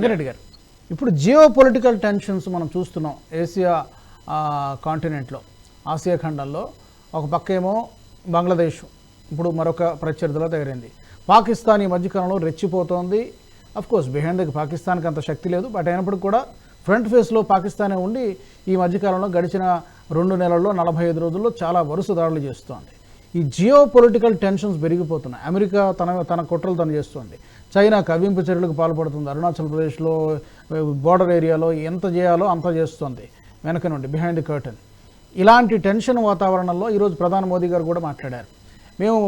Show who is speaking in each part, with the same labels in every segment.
Speaker 1: వెంకరెడ్డి గారు, ఇప్పుడు geo political tensions మనం చూస్తున్నాం ఏసియా కాంటినెంట్లో, ఆసియా ఖండంలో. ఒక పక్క ఏమో బంగ్లాదేశ్ ఇప్పుడు మరొక ప్రత్యర్థిలో తయారైంది. పాకిస్తాన్ ఈ మధ్యకాలంలో రెచ్చిపోతోంది. అఫ్కోర్స్ బిహైండ్ ది పాకిస్తాన్కి అంత శక్తి లేదు, బట్ అయినప్పటికీ కూడా ఫ్రంట్ ఫేస్లో పాకిస్తానే ఉండి ఈ మధ్యకాలంలో గడిచిన 2 నెలల్లో 45 రోజుల్లో చాలా వరుస దాడులు చేస్తోంది. ఈ జియో పొలిటికల్ టెన్షన్స్ పెరిగిపోతున్నాయి. అమెరికా తన కుట్రలు తను చేస్తోంది. చైనా కవ్వింపు చర్యలకు పాల్పడుతుంది. అరుణాచల్ ప్రదేశ్లో బోర్డర్ ఏరియాలో ఎంత చేయాలో అంత చేస్తోంది వెనక నుండి, బిహైండ్ ది కర్టన్. ఇలాంటి టెన్షన్ వాతావరణంలో ఈరోజు ప్రధాని మోదీ గారు కూడా మాట్లాడారు. మేము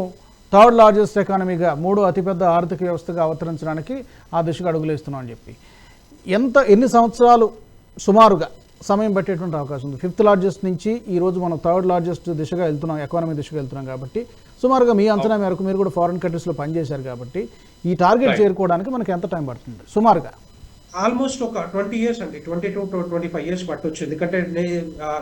Speaker 1: 3rd లార్జెస్ట్ ఎకానమీగా, 3వ అతిపెద్ద ఆర్థిక వ్యవస్థగా అవతరించడానికి ఆ దిశగా అడుగులేస్తున్నాం అని చెప్పి. ఎన్ని సంవత్సరాలు సుమారుగా సమయం పట్టేటువంటి అవకాశం ఉంది? 5th లార్జెస్ట్ నుంచి ఈరోజు మనం 3rd లార్జెస్ట్ దిశగా వెళ్తున్నాం, ఎకానమీ దిశగా వెళ్తున్నాం కాబట్టి సుమారుగా మీ అంచనా మేరకు, మీరు కూడా ఫారిన్ కంట్రీస్లో పనిచేశారు కాబట్టి, ఈ టార్గెట్ చేరుకోవడానికి మనకి ఎంత టైం పడుతుంది సుమారుగా?
Speaker 2: ఆల్మోస్ట్ ఒక 20 years అండి, 22 to 25 years పట్టొచ్చు. ఎందుకంటే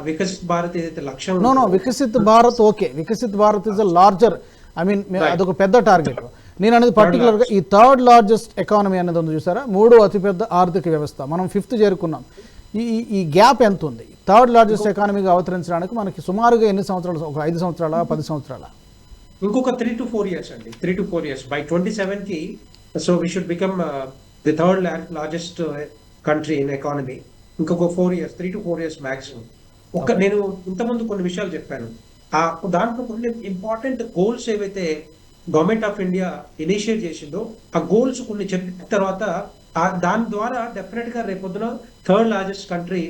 Speaker 2: వికసిత్ భారత్ ఏదైతే లక్ష్యం
Speaker 1: Viksit Bharat, okay, Viksit Bharat is a larger, I mean అదొక పెద్ద టార్గెట్. నేను అనేది పర్టికులర్గా ఈ 3rd లార్జెస్ట్ ఎకానమీ అనేది ఉంది చూసారా, 3వ అతిపెద్ద ఆర్థిక వ్యవస్థ, మనం 5th చేరుకున్నాం. ఈ గ్యాప్ ఎంత ఉంది 3rd లార్జెస్ట్ ఎకానమీగా అవతరించడానికి? మనకి సుమారుగా ఎన్ని సంవత్సరాలు? ఒక 5 సంవత్సరాల, 10 సంవత్సరాల?
Speaker 2: ఇంకొక 3 to 4 years అండి, 3 to 4 years. బై 27 కి so we should become the 3rd largest country in economy. ఇంకొక 4 years, 3 to 4 years మాక్సిమం. నేను ఇంతకుముందు కొన్ని విషయాలు చెప్పాను. దాంట్లో కొన్ని ఇంపార్టెంట్ గోల్స్ ఏవైతే గవర్నమెంట్ ఆఫ్ ఇండియా ఇనిషియేట్ చేసిందో, ఆ గోల్స్ కొన్ని చెప్పిన తర్వాత దాని ద్వారా డెఫినెట్ గా రేపొద్దున 3rd largest country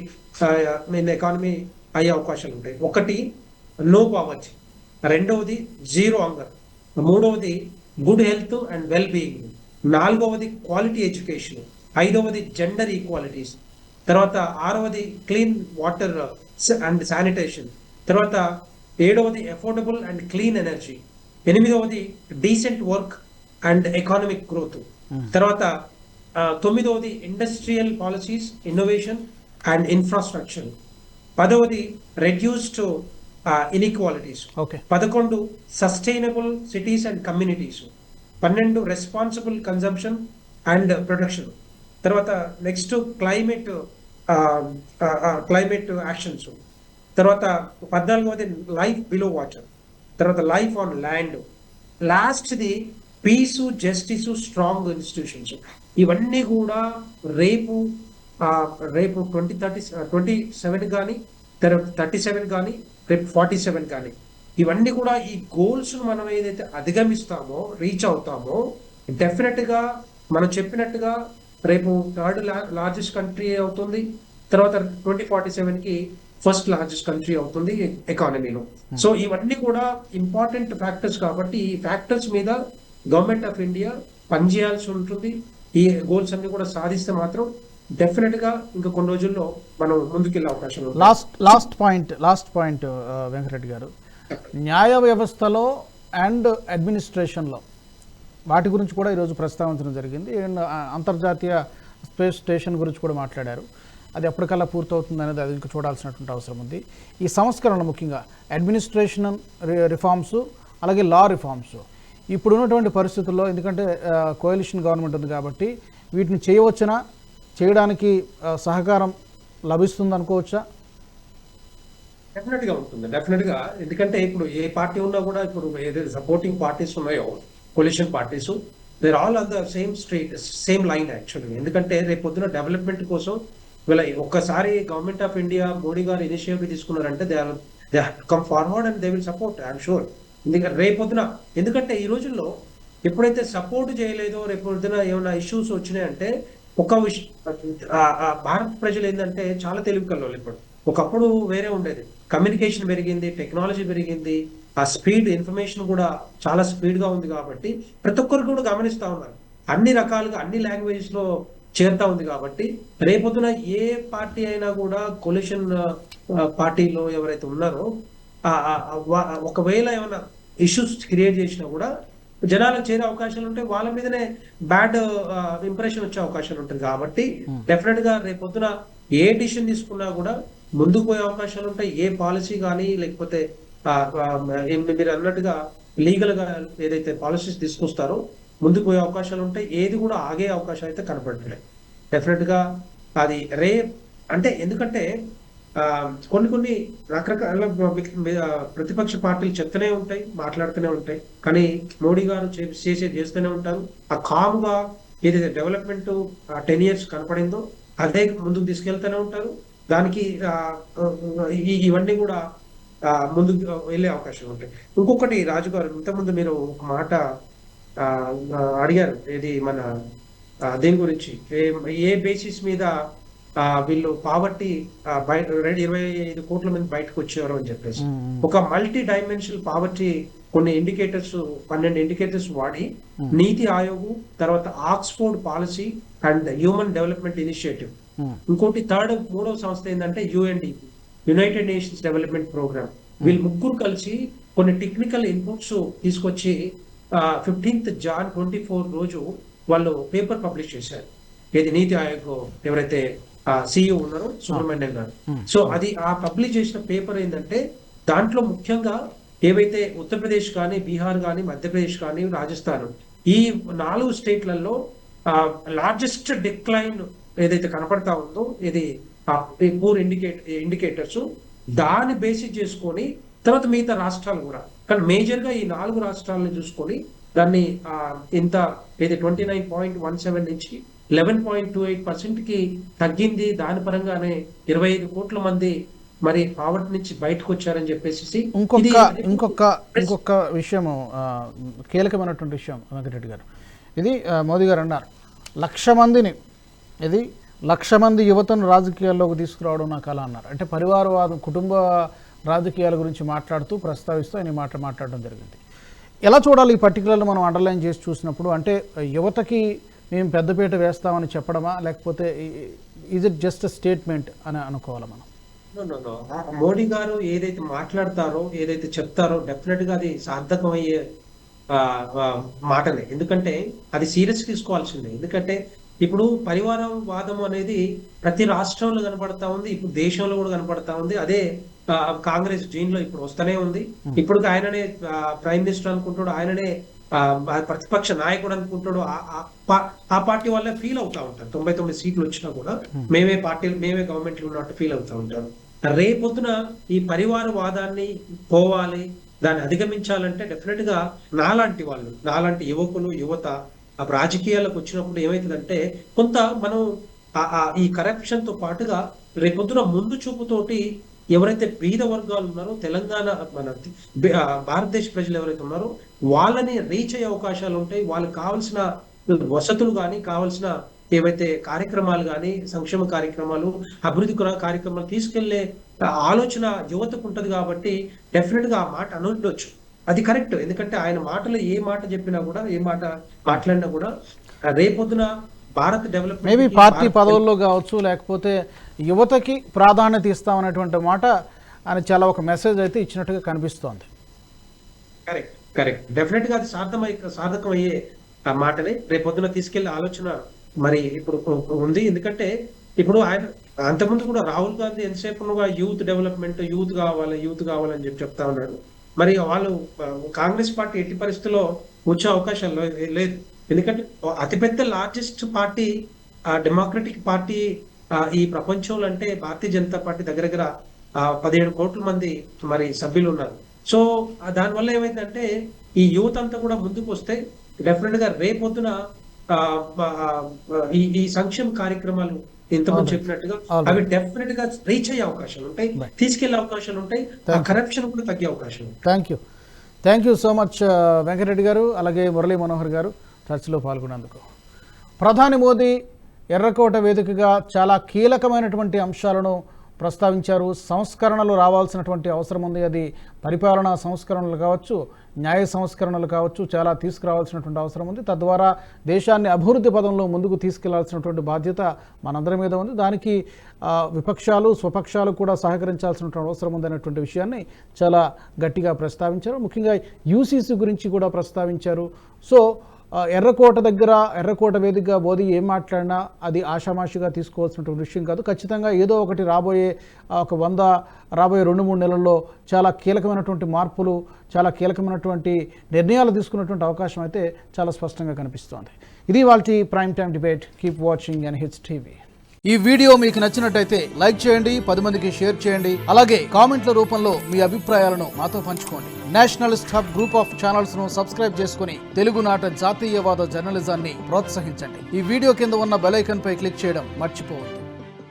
Speaker 2: in economy అయ్యే అవకాశాలు ఉంటాయి. ఒకటి, నో పావర్టీ. రెండవది, జీరో హంగర్. మూడవది, good health and well being. నాలుగవది, క్వాలిటీ ఎడ్యుకేషన్. ఐదవది, జెండర్ ఈక్వాలిటీస్. తర్వాత 6వది, క్లీన్ వాటర్ అండ్ శానిటేషన్. తర్వాత 7వది, అఫోర్డబుల్ అండ్ క్లీన్ ఎనర్జీ. 8వది, decent work and economic growth. తర్వాత 9వది, industrial policies, innovation and infrastructure. 10వది, reduced inequalities. 11, sustainable cities and communities. 12, responsible consumption and production. తర్వాత నెక్స్ట్, క్లైమేట్ యాక్షన్స్. తర్వాత 14వది, life below water. తర్వాత లైఫ్ ఆన్ ల్యాండ్. లాస్ట్ది, peace, justice, strong institutions. ఇవన్నీ కూడా రేపు 2037 కానీ, 37 కానీ, రేపు 47 కానీ, ఇవన్నీ కూడా ఈ గోల్స్ మనం ఏదైతే అధిగమిస్తామో, రీచ్ అవుతామో, డెఫినెట్ గా మనం చెప్పినట్టుగా రేపు 3rd లార్జెస్ట్ కంట్రీ అవుతుంది. తర్వాత 2047 కి 1st లార్జెస్ట్ కంట్రీ అవుతుంది ఎకానమీలో. సో ఇవన్నీ కూడా ఇంపార్టెంట్ ఫ్యాక్టర్స్ కాబట్టి ఈ ఫ్యాక్టర్స్ మీద గవర్నమెంట్ ఆఫ్ ఇండియా పనిచేయాల్సి ఉంటుంది. ఈ గోల్స్ అన్ని కూడా సాధిస్తే మాత్రం డెఫినెట్ గా ఇంకా కొన్ని రోజుల్లో మనం ముందుకెళ్ళే అవకాశం ఉంది.
Speaker 1: లాస్ట్ పాయింట్ వెంకరెడ్డి గారు, న్యాయ వ్యవస్థలో అండ్ అడ్మినిస్ట్రేషన్లో వాటి గురించి కూడా ఈరోజు ప్రస్తావించడం జరిగింది. అంతర్జాతీయ స్పేస్ స్టేషన్ గురించి కూడా మాట్లాడారు. అది ఎప్పటికల్లా పూర్తవుతుంది అనేది అది ఇంకా చూడాల్సినటువంటి అవసరం ఉంది. ఈ సంస్కరణలు ముఖ్యంగా అడ్మినిస్ట్రేషన్ రిఫార్మ్స్, అలాగే లా రిఫార్మ్స్ ఇప్పుడు ఉన్నటువంటి పరిస్థితుల్లో, ఎందుకంటే కోalition గవర్నమెంట్ ఉంది కాబట్టి వీటిని చేయడానికి సహకారం లభిస్తుంది అనుకోవచ్చా?
Speaker 2: డెఫినెట్ గా ఉంటుంది, డెఫినెట్ గా. ఎందుకంటే ఇప్పుడు ఏ పార్టీ ఉన్నా కూడా, ఇప్పుడు ఏదైతే సపోర్టింగ్ పార్టీస్ ఉన్నాయో, coalition parties, they're all on the same line actually. ఎందుకంటే రేపు పొద్దున డెవలప్మెంట్ కోసం వీళ్ళ ఒక్కసారి గవర్నమెంట్ ఆఫ్ ఇండియా, మోడీ గారు ఇనిషియేటివ్ తీసుకున్నారంటే they have to come forward and they will support, I'm sure. ఎందుకంటే రేపొద్దున, ఎందుకంటే ఈ రోజుల్లో ఎప్పుడైతే సపోర్ట్ చేయలేదో, రేపొద్దున ఏమైనా ఇష్యూస్ వచ్చినాయంటే, ఒక భారత ప్రజలు ఏంటంటే చాలా తెలివి కల్లోళ్ళు. ఇప్పుడు ఒకప్పుడు వేరే ఉండేది, కమ్యూనికేషన్ పెరిగింది, టెక్నాలజీ పెరిగింది, ఆ స్పీడ్, ఇన్ఫర్మేషన్ కూడా చాలా స్పీడ్ గా ఉంది కాబట్టి ప్రతి ఒక్కరు కూడా గమనిస్తా ఉన్నారు. అన్ని రకాలుగా అన్ని లాంగ్వేజెస్ లో చేరుతా ఉంది కాబట్టి రేపొద్దున ఏ పార్టీ అయినా కూడా కోalition పార్టీలో ఎవరైతే ఉన్నారో ఒకవేళ ఏమైనా ఇష్యూస్ క్రియేట్ చేసినా కూడా జనాలకు చేరే అవకాశాలు ఉంటాయి, వాళ్ళ మీదనే బ్యాడ్ ఇంప్రెషన్ వచ్చే అవకాశాలు ఉంటుంది. కాబట్టి డెఫినెట్ గా రేపొద్దున ఏ డిసిషన్ తీసుకున్నా కూడా ముందుకు పోయే అవకాశాలు ఉంటాయి. ఏ పాలసీ కానీ, లేకపోతే మీరు అన్నట్టుగా లీగల్ గా ఏదైతే పాలసీస్ తీసుకొస్తారో ముందుకు పోయే అవకాశాలు ఉంటాయి. ఏది కూడా ఆగే అవకాశం అయితే కనపడట్లేదు. డెఫినెట్గా అది అంటే ఎందుకంటే కొన్ని రకరకాల ప్రతిపక్ష పార్టీలు చెప్తూనే ఉంటాయి, మాట్లాడుతూనే ఉంటాయి. కానీ మోడీ గారు చేస్తూనే ఉంటారు. ఆ కామ్గా ఏదైతే డెవలప్మెంట్ 10 years కనపడిందో అదే ముందుకు తీసుకెళ్తూనే ఉంటారు. దానికి ఇవన్నీ కూడా ముందుకు వెళ్ళే అవకాశం ఉంటాయి. ఇంకొకటి రాజు గారు, ఇంతకుముందు మీరు ఒక మాట అడిగారు, ఏది మన దేని గురించి, ఏ బేసిస్ మీద వీళ్ళు పావర్టీ 25 కోట్ల మంది బయటకు వచ్చారు అని చెప్పేసి. ఒక మల్టీ డైమెన్షనల్ పావర్టీ కొన్ని ఇండికేటర్స్ 12 ఇండికేటర్స్ వాడి నీతి ఆయోగ్, తర్వాత Oxford policy and human development initiative, ఇంకోటి మూడవ సంస్థ ఏంటంటే UNDP, United Nations Development Programme. వీళ్ళు ముగ్గురు కలిసి కొన్ని టెక్నికల్ ఇన్పుట్స్ తీసుకొచ్చి 15th Jan 2024 రోజు వాళ్ళు పేపర్ పబ్లిష్ చేశారు. ఏది నీతి ఆయోగ్ ఎవరైతే CEO ఉన్నారో సుబ్రహ్మణ్యం గారు. సో అది ఆ పబ్లిష్ చేసిన పేపర్ ఏంటంటే దాంట్లో ముఖ్యంగా ఏవైతే ఉత్తరప్రదేశ్ కానీ, బీహార్ కానీ, మధ్యప్రదేశ్ కానీ, రాజస్థాన్, ఈ 4 స్టేట్లలో లార్జెస్ట్ డిక్లైన్ ఏదైతే కనపడతా ఉందో, ఇది పూర్ ఇండికేటర్స్, దాన్ని బేసిస్ చేసుకొని తర్వాత మిగతా రాష్ట్రాలు కూడా, కానీ మేజర్ గా ఈ 4 రాష్ట్రాలను చూసుకొని దాన్ని ఇంత ఏది 29.17 నుంచి 11.28% కి తగ్గింది. దాని పరంగానే 25 కోట్ల మంది మరి పావర్టీ నుంచి బయటకు వచ్చారని చెప్పేసి.
Speaker 1: ఇంకొక విషయము, కీలకమైనటువంటి విషయం వెంకటరెడ్డి గారు, ఇది మోదీ గారు అన్నారు, 1,00,000 మందిని, ఇది 1,00,000 మంది యువతను రాజకీయాల్లోకి తీసుకురావడం నా కళ అన్నారు. అంటే పరివారవాదం, కుటుంబ రాజకీయాల గురించి మాట్లాడుతూ ప్రస్తావిస్తూ ఆయన మాట్లాడడం జరిగింది. ఎలా చూడాలి ఈ పర్టికులర్లు మనం అండర్లైన్ చేసి చూసినప్పుడు? అంటే యువతకి మేము పెద్దపీట వేస్తామని చెప్పడమా, లేకపోతే ఈజ్ ఇట్ జస్ట్ స్టేట్మెంట్ అని అనుకోవాలా మనం?
Speaker 2: మోడీ గారు ఏదైతే మాట్లాడతారో, ఏదైతే చెప్తారో, డెఫినెట్ గా అది సార్థకమయ్యే మాటనే. ఎందుకంటే అది సీరియస్ తీసుకోవాల్సిందే. ఎందుకంటే ఇప్పుడు పరివారవాదం అనేది ప్రతి రాష్ట్రంలో కనపడతా ఉంది, ఇప్పుడు దేశంలో కూడా కనపడతా ఉంది. అదే కాంగ్రెస్ జీన్ లో ఇప్పుడు వస్తూనే ఉంది. ఇప్పుడు ఆయననే ప్రైమ్ మినిస్టర్ అనుకుంటాడు, ఆయననే ప్రతిపక్ష నాయకుడు అనుకుంటాడు. ఆ పార్టీ వాళ్ళే ఫీల్ అవుతా ఉంటారు. 99 సీట్లు వచ్చినా కూడా మేమే గవర్నమెంట్ లో ఉన్నట్టు ఫీల్ అవుతా ఉంటారు. రేపొద్దున ఈ పరివారవాదాన్ని పోవాలి, దాన్ని అధిగమించాలంటే డెఫినెట్ గా నాలాంటి యువకులు, యువత రాజకీయాలకు వచ్చినప్పుడు ఏమైతుందంటే కొంత మనం ఈ కరప్షన్ తో పాటుగా రేపొద్దున ముందు చూపుతోటి ఎవరైతే పేద వర్గాలు ఉన్నారో, తెలంగాణ మన భారతదేశ ప్రజలు ఎవరైతే ఉన్నారో వాళ్ళని రీచ్ అయ్యే అవకాశాలు ఉంటాయి. వాళ్ళకి కావాల్సిన వసతులు కానీ, కావాల్సిన ఏవైతే కార్యక్రమాలు కానీ, సంక్షేమ కార్యక్రమాలు, అభివృద్ధి కార్యక్రమాలు తీసుకెళ్లే ఆలోచన యువతకు ఉంటది. కాబట్టి డెఫినెట్ గా ఆ మాట అనుండొచ్చు, అది కరెక్ట్. ఎందుకంటే ఆయన మాటలు ఏ మాట చెప్పినా కూడా, ఏ మాట మాట్లాడినా కూడా రేపొద్దున భారత్ డెవలప్మెంట్,
Speaker 1: మేబీ పార్టీ పదవుల్లో కావచ్చు, లేకపోతే యువతకి ప్రాధాన్యత ఇస్తామనేటువంటి మాట ఆయన చాలా ఒక మెసేజ్ అయితే ఇచ్చినట్టుగా కనిపిస్తోంది.
Speaker 2: కరెక్ట్ డెఫినెట్ గా అది సార్థకమయ్యే మాటనే రేపొద్దున తీసుకెళ్లే ఆలోచన మరి ఇప్పుడు ఉంది. ఎందుకంటే ఇప్పుడు ఆయన అంతకుముందు కూడా రాహుల్ గాంధీ ఎంతసేపు యూత్ డెవలప్మెంట్, యూత్ కావాలని చెప్తా ఉన్నాడు. మరి వాళ్ళు కాంగ్రెస్ పార్టీ ఎట్టి పరిస్థితుల్లో వచ్చే అవకాశం లేదు. ఎందుకంటే అతిపెద్ద లార్జెస్ట్ పార్టీ, డెమోక్రటిక్ పార్టీ ఈ ప్రపంచంలో అంటే భారతీయ జనతా పార్టీ దగ్గర 17 కోట్ల మంది మరి సభ్యులు ఉన్నారు. సో దానివల్ల ఏమైందంటే ఈ యూత్ అంతా కూడా ముందుకు వస్తే డెఫినెట్ గా రేపొద్దున ఈ సంక్షేమ కార్యక్రమాలు ఇంతకుముందు చెప్పినట్టుగా అవి డెఫినెట్ గా రీచ్ అయ్యే అవకాశాలు ఉంటాయి, తీసుకెళ్లే అవకాశాలు ఉంటాయి, కరప్షన్ కూడా తగ్గే అవకాశం.
Speaker 1: Thank you so much Venkatareddy గారు, అలాగే మురళీ మనోహర్ గారు చర్చలో పాల్గొన్నందుకు. ప్రధాని మోదీ ఎర్రకోట వేదికగా చాలా కీలకమైనటువంటి అంశాలను ప్రస్తావించారు. సంస్కరణలు రావాల్సినటువంటి అవసరం ఉంది. అది పరిపాలనా సంస్కరణలు కావచ్చు, న్యాయ సంస్కరణలు కావచ్చు, చాలా తీసుకురావాల్సినటువంటి అవసరం ఉంది. తద్వారా దేశాన్ని అభివృద్ధి పదంలో ముందుకు తీసుకెళ్లాల్సినటువంటి బాధ్యత మనందరి మీద ఉంది. దానికి విపక్షాలు, స్వపక్షాలు కూడా సహకరించాల్సినటువంటి అవసరం ఉందనేటువంటి విషయాన్ని చాలా గట్టిగా ప్రస్తావించారు. ముఖ్యంగా యూసీసీ గురించి కూడా ప్రస్తావించారు. సో ఎర్రకోట వేదికగా మోదీ ఏం మాట్లాడినా అది ఆషామాషిగా తీసుకోవాల్సినటువంటి విషయం కాదు. ఖచ్చితంగా ఏదో ఒకటి రాబోయే 2-3 నెలల్లో చాలా కీలకమైనటువంటి మార్పులు, చాలా కీలకమైనటువంటి నిర్ణయాలు తీసుకున్నటువంటి అవకాశం అయితే చాలా స్పష్టంగా కనిపిస్తోంది. ఇది వాళ్ళ prime time debate. Keep watching NH TV. ఈ వీడియో మీకు నచ్చినట్టయితే లైక్ చేయండి, 10 మందికి షేర్ చేయండి. అలాగే కామెంట్ల రూపంలో మీ అభిప్రాయాలను మాతో పంచుకోండి. Nationalist hub group of channels ను సబ్స్క్రైబ్ చేసుకుని తెలుగునాట జాతీయవాద జర్నలిజాన్ని ప్రోత్సహించండి. ఈ వీడియో కింద ఉన్న బెల్ ఐకాన్ పై క్లిక్ చేయడం మర్చిపోవద్దు.